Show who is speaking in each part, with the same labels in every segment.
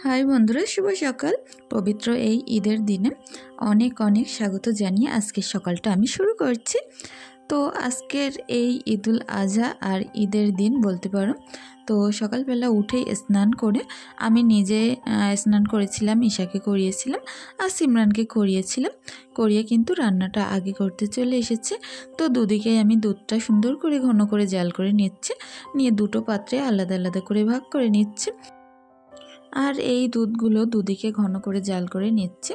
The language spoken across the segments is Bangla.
Speaker 1: হাই বন্ধুরা, শুভ সকাল। পবিত্র এই ঈদের দিনে অনেক অনেক স্বাগত জানিয়ে আজকের সকালটা আমি শুরু করছি। তো আজকের এই ঈদুল আজহা আর ঈদের দিন বলতে পারো। তো সকালবেলা উঠেই স্নান করে আমি নিজে স্নান করেছিলাম, ঈশাকে করিয়েছিলাম আর সিমরানকে করিয়ে কিন্তু রান্নাটা আগে করতে চলে এসেছে। তো দুদিকেই আমি দুধটা সুন্দর করে ঘন করে জাল করে নিয়ে দুটো পাত্রে আলাদা আলাদা করে ভাগ করে নিচ্ছে। আর এই দুধগুলো দুদিকে ঘন করে জাল করে নিচ্ছে।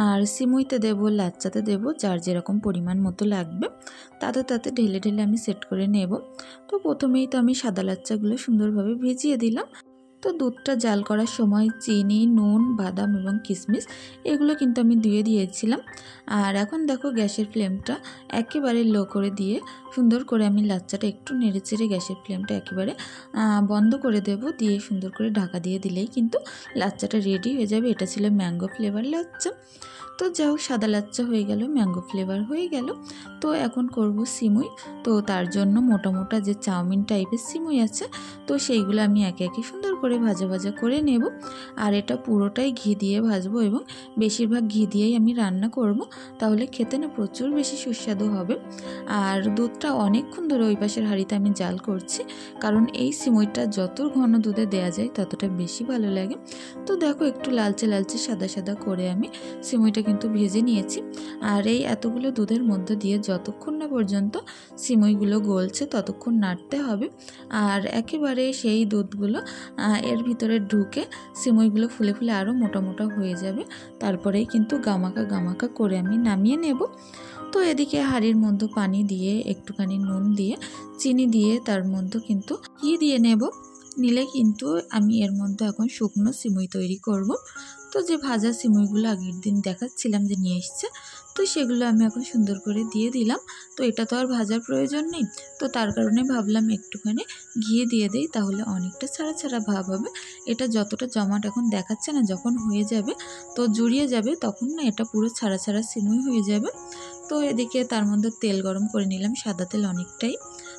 Speaker 1: আর সিমুইতে দেব, লাচ্চাতে দেব, যার যেরকম পরিমাণ মতো লাগবে তাতে ঢেলে ঢেলে আমি সেট করে নেব। তো প্রথমেই তো আমি সাদা লাচ্চাগুলো সুন্দরভাবে ভিজিয়ে দিলাম। তো দুধটা জাল করার সময় চিনি, নুন, বাদাম এবং কিশমিশ এগুলো কিন্তু আমি দিয়ে দিয়েছিলাম। আর এখন দেখো গ্যাসের ফ্লেমটা একেবারে লো করে দিয়ে সুন্দর করে আমি লাচ্চাটা একটু নেড়েচেড়ে গ্যাসের ফ্লেমটা একেবারে বন্ধ করে দেব। দিয়ে সুন্দর করে ঢাকা দিয়ে দিলেই কিন্তু লাচ্চাটা রেডি হয়ে যাবে। এটা ছিল ম্যাঙ্গো ফ্লেভার লাচ্চা। তো যাই হোক, সাদা লাচ্চা হয়ে গেল, ম্যাঙ্গো ফ্লেভার হয়ে গেল। তো এখন করব সিমুই। তো তার জন্য মোটা মোটা যে চাউমিন টাইপের সিমুই আছে, তো সেইগুলো আমি একে একে সুন্দর করে ভাজা ভাজা করে নেব। আর এটা পুরোটাই ঘি দিয়ে ভাজবো এবং বেশিরভাগ ঘি দিয়েই আমি রান্না করব, তাহলে খেতে না প্রচুর বেশি সুস্বাদু হবে। আর দুধটা অনেকক্ষণ ধরে ওই পাশের হাঁড়িতে আমি জাল করছি, কারণ এই সিমুইটা যত ঘন দুধে দেওয়া যায় ততটা বেশি ভালো লাগে। তো দেখো একটু লালচে লালচে সাদা সাদা করে আমি সিমুইটা কিন্তু ভেজে নিয়েছি। আর এই এতগুলো দুধের মধ্যে দিয়ে যতক্ষণ না পর্যন্ত সিমুইগুলো গলছে ততক্ষণ নাড়তে হবে। আর একেবারে সেই দুধগুলো এর ভিতরে ঢুকে সিমুইগুলো ফুলে ফুলে আরও মোটা মোটা হয়ে যাবে। তারপরেই কিন্তু গামাকা গামাকা করে আমি নামিয়ে নেব। তো এদিকে হাঁড়ির মধ্যে পানি দিয়ে একটুখানি নুন দিয়ে চিনি দিয়ে তার মধ্যে কিন্তু ঘি দিয়ে নিলে কিন্তু আমি এর মধ্যে এখন শুকনো সিমুই তৈরি করব। তো যে ভাজা সিমুইগুলো আগের দিন দেখাচ্ছিলাম যে নিয়ে এসছে, তো সেগুলো আমি এখন সুন্দর করে দিয়ে দিলাম। তো এটা তো আর ভাজার প্রয়োজন নেই, তো তার কারণে ভাবলাম একটুখানি ঘি দিয়ে দেই, তাহলে অনেকটা ছাড়া ছাড়া ভাব হবে। এটা যতটা জমাট এখন দেখাচ্ছে না, যখন হয়ে যাবে তো জুড়িয়ে যাবে, তখন না এটা পুরো ছাড়া ছাড়া সিমুই হয়ে যাবে। তো এদিকে তার মধ্যে তেল গরম করে নিলাম, সাদা তেল অনেকটাই।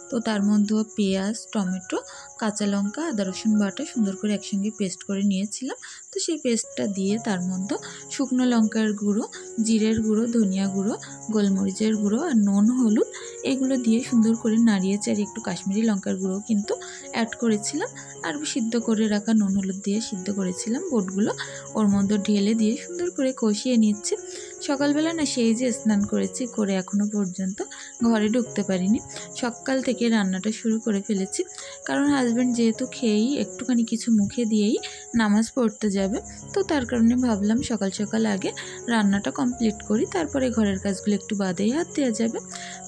Speaker 1: তো তার মধ্যে পেঁয়াজ, টমেটো, কাঁচা লঙ্কা, আদা রসুন বাটা সুন্দর করে একসঙ্গে পেস্ট করে নিয়েছিলাম। তো সেই পেস্টটা দিয়ে তার মধ্যে শুকনো লঙ্কার গুঁড়ো, জিরের গুঁড়ো, ধনিয়া গুঁড়ো, গোলমরিচের গুঁড়ো আর নুন, হলুদ এগুলো দিয়ে সুন্দর করে নাড়িয়ে চাড়িয়ে একটু কাশ্মীরি লঙ্কার গুঁড়ো কিন্তু অ্যাড করেছিলাম। আর সিদ্ধ করে রাখা নুন হলুদ দিয়ে সিদ্ধ করেছিলাম বোটগুলো ওর মধ্যে ঢেলে দিয়ে সুন্দর করে কষিয়ে নিচ্ছি। সকালবেলা না সেই যে স্নান করেছি, করে এখনও পর্যন্ত ঘরে ঢুকতে পারিনি। সকাল থেকে রান্নাটা শুরু করে ফেলেছি, কারণ হাজব্যান্ড যেহেতু খেয়েই একটুখানি কিছু মুখে দিয়েই নামাজ পড়তে যাবে। তো তার কারণে ভাবলাম সকাল সকাল আগে রান্নাটা কমপ্লিট করি, তারপরে ঘরের কাজগুলো একটু বাদেই হাত দেওয়া যাবে।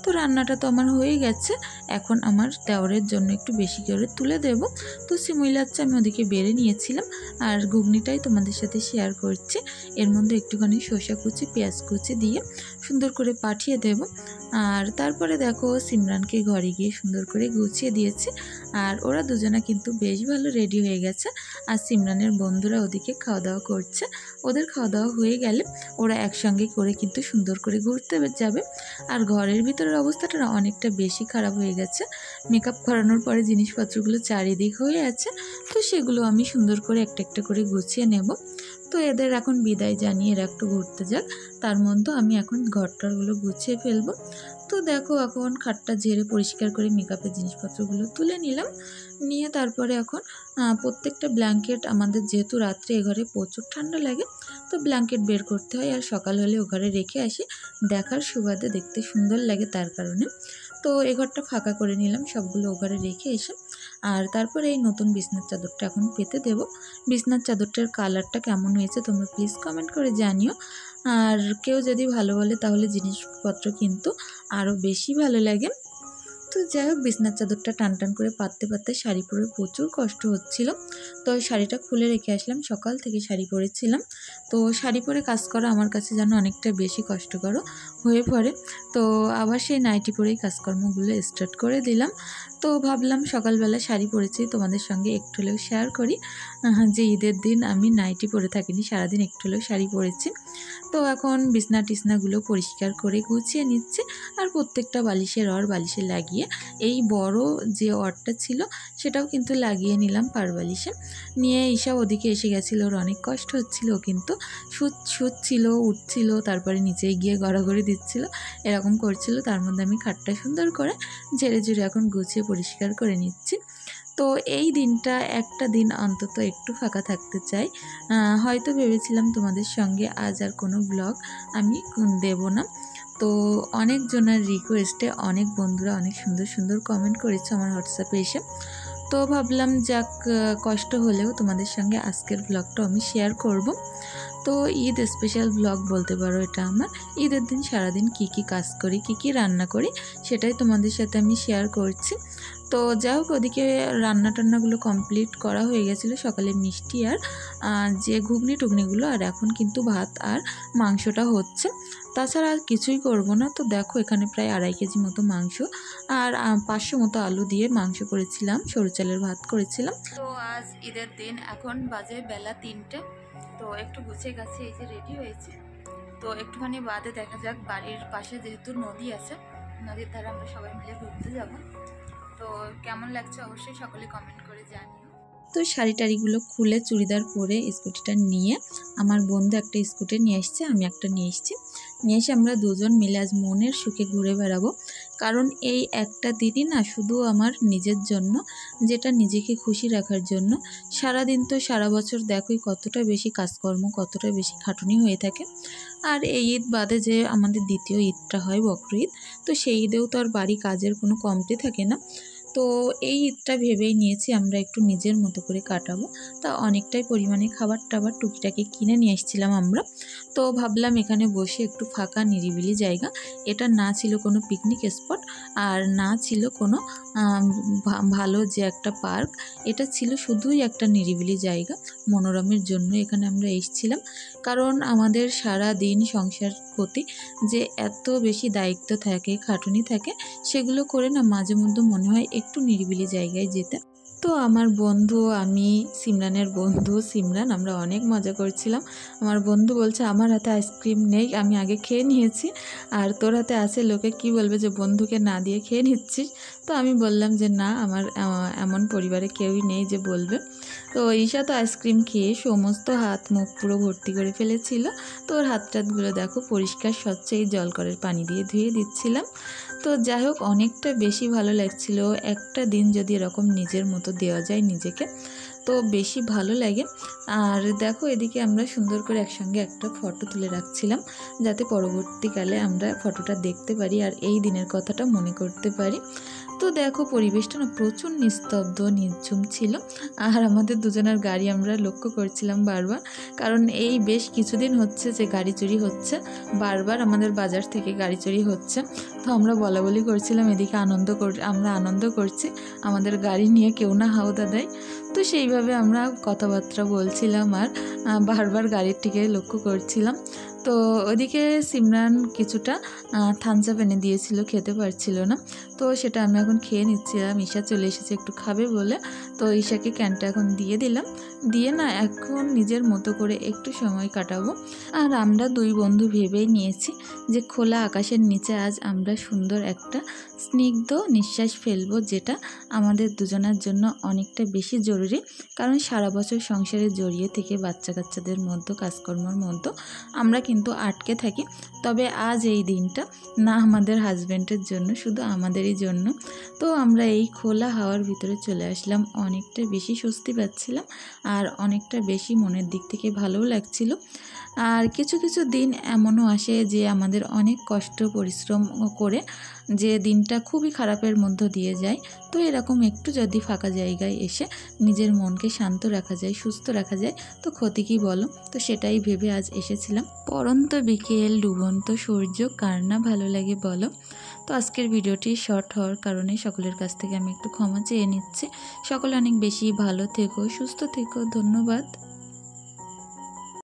Speaker 1: তো রান্নাটা তো আমার হয়ে গেছে, এখন আমার দেওরের জন্য একটু বেশি করে তুলে দেব। তো সিমুই লাচ্চা আমি ওদিকে বেড়ে নিয়েছিলাম, আর ঘুগনিটাই তোমাদের সাথে শেয়ার করছি। এর মধ্যে একটুখানি শসা কুচি, পেঁয়াজ কুচি দিয়ে সুন্দর করে পাঠিয়ে দেব। আর তারপরে দেখো সিমরানকে ঘরে গিয়ে সুন্দর করে গুছিয়ে দিয়েছি, আর ওরা দুজনা কিন্তু বেশ ভালো রেডি হয়ে গেছে। আর সিমরানের বন্ধুরা ওদিকে খাওয়া দাওয়া করছে। ওদের খাওয়া দাওয়া হয়ে গেলে ওরা একসঙ্গে করে কিন্তু সুন্দর করে ঘুরতে যাবে। আর ঘরের ভিতরের অবস্থাটা না অনেকটা বেশি খারাপ হয়ে গেছে, মেকআপ করানোর পরে জিনিসপত্রগুলো চারিদিক হয়ে আছে। তো সেগুলো আমি সুন্দর করে একটা একটা করে গুছিয়ে নেব। তো এদের এখন বিদায় জানিয়ে এরা একটু ঘুরতে যাক, তার মধ্যে আমি এখন ঘরটারগুলো গুছিয়ে ফেলবো। তো দেখো এখন খাটটা ঝেড়ে পরিষ্কার করে মেকআপের জিনিসপত্রগুলো তুলে নিয়ে তারপরে এখন প্রত্যেকটা ব্ল্যাঙ্কেট, আমাদের যেহেতু রাত্রে এ ঘরে প্রচুর ঠান্ডা লাগে, তো ব্ল্যাঙ্কেট বের করতে হয়। আর সকাল হলে ও ঘরে রেখে আসি, দেখার সুবাদে, দেখতে সুন্দর লাগে তার কারণে। তো এ ঘরটা ফাঁকা করে নিলাম, সবগুলো ও ঘরে রেখে এসে। আর তারপরে এই নতুন বিছনার চাদরটা এখন পেতে দেব। বিছনার চাদরটার কালারটা কেমন হয়েছে তোমরা প্লিজ কমেন্ট করে জানিও। আর কেউ যদি ভালো বলে তাহলে জিনিসপত্র কিন্তু আরও বেশি ভালো লাগে। তো যাই হোক, বিছনার চাদরটা টান টান করে পাততে শাড়ি পরে প্রচুর কষ্ট হচ্ছিল। তো ওই শাড়িটা খুলে রেখে আসলাম, সকাল থেকে শাড়ি পরেছিলাম। তো শাড়ি পরে কাজ করা আমার কাছে যেন অনেকটা বেশি কষ্টকর হয়ে পড়ে। তো আবার সেই নাইটি পরেই কাজকর্মগুলো স্টার্ট করে দিলাম। তো ভাবলাম সকালবেলা শাড়ি পরেছি, তোমাদের সঙ্গে একটু হলেও শেয়ার করি যে ঈদের দিন আমি নাইটি পরে থাকিনি, সারাদিন একটু হলেও শাড়ি পরেছি। তো এখন বিছনা টিছনাগুলো পরিষ্কার করে গুছিয়ে নিচ্ছে। আর প্রত্যেকটা বালিশে লাগিয়ে এই বড় যে অরটা ছিল সেটাও কিন্তু লাগিয়ে নিলাম পারবালিশে। নিয়ে ঈশা ওদিকে এসে গেছিলো, ওর অনেক কষ্ট হচ্ছিল, কিন্তু শুচ্ছিল, উঠছিল, তারপরে নিচে গিয়ে গড়াগড়ি দিচ্ছিল, এরকম করছিল। তার মধ্যে আমি খাটটা সুন্দর করে ঝেড়ে ঝুড়ে এখন গুছিয়ে পরিষ্কার করে নিচ্ছি। তো এই দিনটা একটা দিন অন্তত একটু ফাঁকা থাকতে চাই। হয়তো ভেবেছিলাম তোমাদের সঙ্গে আজ আর কোনো ব্লগ আমি দেব না। তো অনেকজনের রিকোয়েস্টে অনেক বন্ধুরা অনেক সুন্দর সুন্দর কমেন্ট করেছে আমার হোয়াটসঅ্যাপে এসে। তো ভাবলাম যাক, কষ্ট হলেও তোমাদের সঙ্গে আজকের ব্লগটা আমি শেয়ার করব। তো ঈদ স্পেশাল ব্লগ বলতে পারো এটা আমার। ঈদের দিন সারাদিন কি কি কাজ করি, কি কি রান্না করি, সেটাই তোমাদের সাথে আমি শেয়ার করছি। তো যাই হোক, ওদিকে রান্নাটান্নাগুলো কমপ্লিট করা হয়ে গেছিলো, সকালে মিষ্টি আর যে ঘুগনি টুগনিগুলো, আর এখন কিন্তু ভাত আর মাংসটা হচ্ছে। তাছাড়া আর কিছুই করব না। তো দেখো এখানে প্রায় 2.5 কেজি মতো মাংস আর 500 মতো আলু দিয়ে মাংস করেছিলাম, সরু চালের ভাত করেছিলাম। তো আজ ঈদের দিন, এখন বাজে বেলা 3টে। তো একটু গুছিয়ে গেছে, এই যে রেডি হয়েছে। তো একটুখানি বাদে দেখা যাক, বাড়ির পাশে যেহেতু নদী আছে, নদীর ধারে আমরা সবাই মিলে ঘুরতে যাব। তো কেমন লাগছে অবশ্যই সকলে কমেন্ট করে জানিও। তো শাড়ি টাড়িগুলো খুলে চুড়িদার পরে স্কুটিটা নিয়ে আমার বন্ধু একটা স্কুটি নিয়ে এসছে, আমি একটা নিয়ে এসেছি। নিয়ে এসে আমরা দুজন মিলে আজ মনের সুখে ঘুরে বেড়াবো। কারণ এই একটা দিনই না শুধু আমার নিজের জন্য, যেটা নিজেকে খুশি রাখার জন্য। সারাদিন তো সারা বছর দেখোই কতটা বেশি কাজকর্ম, কতটা বেশি খাটুনি হয়ে থাকে। আর এই ঈদ বাদে যে আমাদের দ্বিতীয় ঈদটা হয় বকর ঈদ, তো সেই ঈদেও তো আর বাড়ি কাজের কোনো কমতি থাকে না। তো এই ঈদটা ভেবেই নিয়েছি আমরা একটু নিজের মতো করে কাটাবো। তা অনেকটাই পরিমাণে খাবার টাবার টুকিটাকি কিনে নিয়ে এসেছিলাম আমরা। তো ভাবলাম এখানে বসে একটু ফাঁকা নিরিবিলি জায়গা, এটা না ছিল কোনো পিকনিক স্পট আর না ছিল কোনো ভালো যে একটা পার্ক, এটা ছিল শুধুই একটা নিরিবিলি জায়গা। মনোরমের জন্য এখানে আমরা এসেছিলাম। কারণ আমাদের সারা দিন সংসার প্রতি যে এত বেশি দায়িত্ব থাকে, খাটুনি থাকে, সেগুলো করে না মাঝে মধ্যে মনে হয় একটু নিরিবিলি জায়গায় যেতে। তো আমার বন্ধু, আমি, সিমরানের বন্ধু সিমরান, আমরা অনেক মজা করছিলাম। আমার বন্ধু বলছে আমার হাতে আইসক্রিম নেই, আমি আগে খেয়ে নিয়েছি, আর তোর হাতে আছে, লোকে কি বলবে যে বন্ধুকে না দিয়ে খেয়ে নিচ্ছিস। তো আমি বললাম যে না, আমার এমন পরিবারে কেউই নেই যে বলবে। তো ঈশা তো আইসক্রিম খেয়ে সমস্ত হাত মুখ পুরো ভর্তি করে ফেলেছিল। তো ওর হাত টাতগুলো দেখো পরিষ্কার স্বচ্ছ এই জলকরের পানি দিয়ে ধুয়ে দিচ্ছিলাম। তো যাই হোক, অনেকটা বেশি ভালো লাগছিল। একটা দিন যদি এরকম নিজের মতো দেওয়া যায় নিজেকে, তো বেশি ভালো লাগে। আর দেখো এদিকে আমরা সুন্দর করে একসঙ্গে একটা ফটো তুলে রাখছিলাম, যাতে পরবর্তীকালে আমরা ফটোটা দেখতে পারি আর এই দিনের কথাটা মনে করতে পারি। তো দেখো পরিবেশটা না প্রচুর নিস্তব্ধ নিঝুম ছিল। আর আমাদের দুজনের গাড়ি আমরা লক্ষ্য করছিলাম বারবার, কারণ এই বেশ কিছুদিন হচ্ছে যে গাড়ি চুরি হচ্ছে, বারবার আমাদের বাজার থেকে গাড়ি চুরি হচ্ছে। তো আমরা বলা বলি করছিলাম, এদিকে আমরা আনন্দ করছি, আমাদের গাড়ি নিয়ে কেউ না হাওদা দেয়। তো সেইভাবে আমরা কথাবার্তা বলছিলাম আর বারবার গাড়ির দিকে লক্ষ্য করছিলাম। তো ওদিকে সিমরান কিছুটা থামস আপ এনে দিয়েছিল, খেতে পারছিল না। তো সেটা আমি এখন খেয়ে নিচ্ছিলাম। ঈশা চলে এসেছে একটু খাবে বলে, তো ঈশাকে ক্যানটা এখন দিয়ে দিলাম। দিয়ে না এখন নিজের মতো করে একটু সময় কাটাবো। আর আমরা দুই বন্ধু ভেবেই নিয়েছি যে খোলা আকাশের নিচে আজ আমরা সুন্দর একটা স্নিগ্ধ নিঃশ্বাস ফেলবো, যেটা আমাদের দুজনের জন্য অনেকটা বেশি জরুরি। কারণ সারা বছর সংসারে জড়িয়ে থেকে বাচ্চা কাচ্চাদের মধ্যে, কাজকর্মের মধ্যে আমরা কিন্তু আটকে থাকি। তবে আজ এই দিনটা না আমাদের হাজব্যান্ডের জন্য, শুধু আমাদেরই জন্য। তো আমরা এই খোলা হাওয়ার ভিতরে চলে আসলাম, অনেকটা বেশি স্বস্তি পাচ্ছিলাম আর অনেকটা বেশি মনের দিক থেকে ভালোও লাগছিল। আর কিছু কিছু দিন এমনও আসে যে আমাদের অনেক কষ্ট পরিশ্রম করে যে দিনটা খুবই খারাপের মধ্য দিয়ে যায়। তো এরকম একটু যদি ফাঁকা জায়গায় এসে নিজের মনকে শান্ত রাখা যায়, সুস্থ রাখা যায়, তো ক্ষতি কী বলো। তো সেটাই ভেবে আজ এসেছিলাম। পরন্ত বিকেল, ডুবন্ত সূর্য, কার না ভালো লাগে বলো। তো আজকের ভিডিওটি শর্ট হওয়ার কারণে সকলের কাছ থেকে আমি একটু ক্ষমা চেয়ে নিচ্ছি। সকলে অনেক বেশি ভালো থেকো, সুস্থ থেকো, ধন্যবাদ।